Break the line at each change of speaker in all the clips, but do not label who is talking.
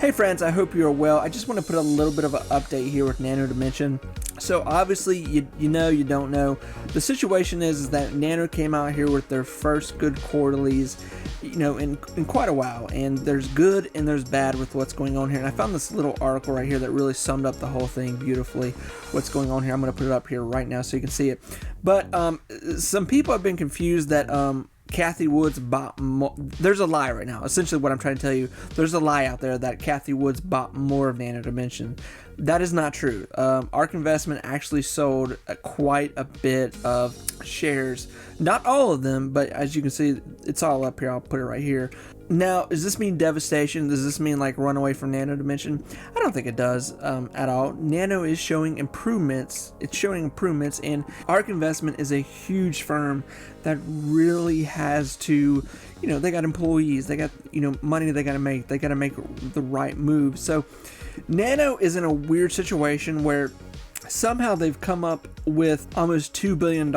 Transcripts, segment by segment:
Hey friends, I hope you're well. I just want to put a little bit of an update here with Nndm. So obviously, you know, you don't know. The situation is that Nano came out here with their first good quarterlies, you know, in quite a while. And there's good and there's bad with what's going on here. And I found this little article right here that really summed up the whole thing beautifully, what's going on here. I'm going to put it up here right now so you can see it. But some people have been confused that Cathie Woods bought more. There's a lie right now. Essentially what I'm trying to tell you, there's a lie out there that Cathie Woods bought more of Nndm. That is not true. ARK Investment actually sold quite a bit of shares. Not all of them, but as you can see, it's all up here. I'll put it right here. Now, does this mean devastation? Does this mean like run away from Nndm? I don't think it does at all. Nano is showing improvements. It's showing improvements, and ARK Investment is a huge firm that really has to, you know, they got employees, they got, you know, money they got to make. They got to make the right move. So Nano is in a weird situation where somehow they've come up with almost $2 billion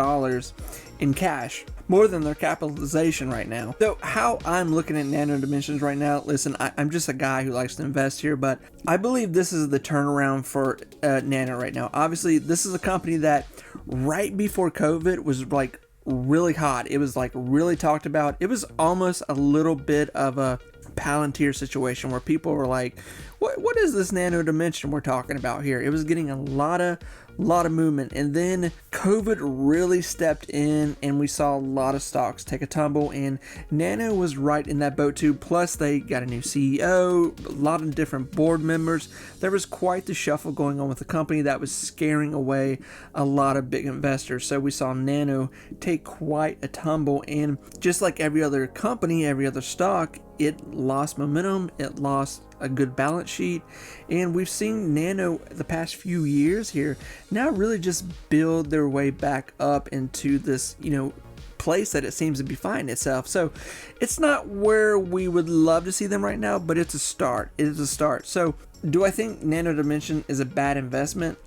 in cash, more than their capitalization right now. So how I'm looking at Nndm right now, listen, I'm just a guy who likes to invest here, but I believe this is the turnaround for Nano right now. Obviously, this is a company that right before COVID was like really hot. It was like really talked about. It was almost a little bit of a Palantir situation where people were like, what is this Nndm we're talking about here? It was getting a lot of movement, and then COVID really stepped in and we saw a lot of stocks take a tumble, and Nano was right in that boat too. Plus they got a new CEO, a lot of different board members. There was quite the shuffle going on with the company that was scaring away a lot of big investors. So we saw Nano take quite a tumble, and just like every other company, every other stock, it lost momentum, it lost a good balance sheet, and we've seen Nano the past few years here now really just build their way back up into this, you know, place that it seems to be finding itself. So it's not where we would love to see them right now, but it's a start. It is a start. So do I think Nndm is a bad investment?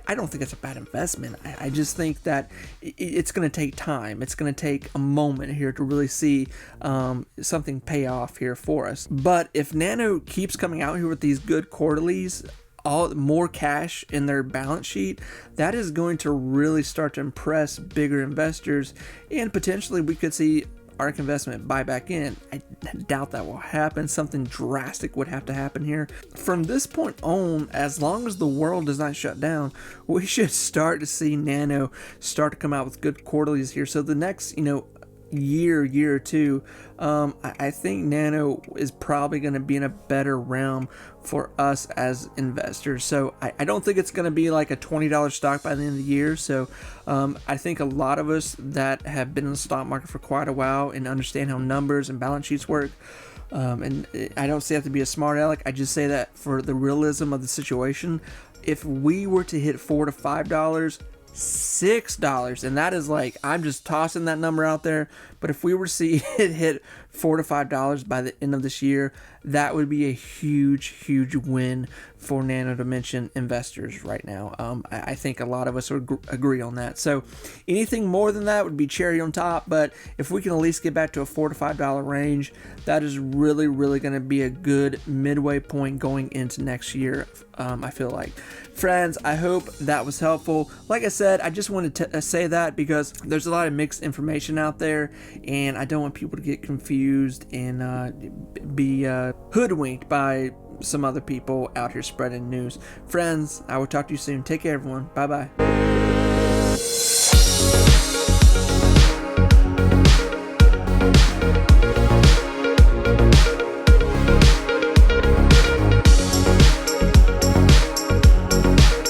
I don't think it's a bad investment. I just think that it's going to take time. It's going to take a moment here to really see something pay off here for us. But if Nano keeps coming out here with these good quarterlies, more cash in their balance sheet, that is going to really start to impress bigger investors, and potentially we could see ARK Investment buy back in. I doubt that will happen. Something drastic would have to happen here. From this point on, as long as the world does not shut down, we should start to see Nano start to come out with good quarterlies here. So the next, you know, year or two, I think Nano is probably going to be in a better realm for us as investors. So I don't think it's going to be like a $20 stock by the end of the year. So I think a lot of us that have been in the stock market for quite a while and understand how numbers and balance sheets work, and I don't say that to be a smart aleck, I just say that for the realism of the situation. If we were to hit $4 to $5, $6, and that is like, I'm just tossing that number out there, but if we were to see it hit $4 to $5 by the end of this year, that would be a huge win for Nndm investors right now. I think a lot of us would agree on that. So anything more than that would be cherry on top, but if we can at least get back to a $4 to $5 range, that is really going to be a good midway point going into next year. I feel like. Friends, I hope that was helpful. Like I said, I just wanted to say that because there's a lot of mixed information out there, and I don't want people to get confused and be hoodwinked by some other people out here spreading news. Friends, I will talk to you soon. Take care, everyone. Bye-bye.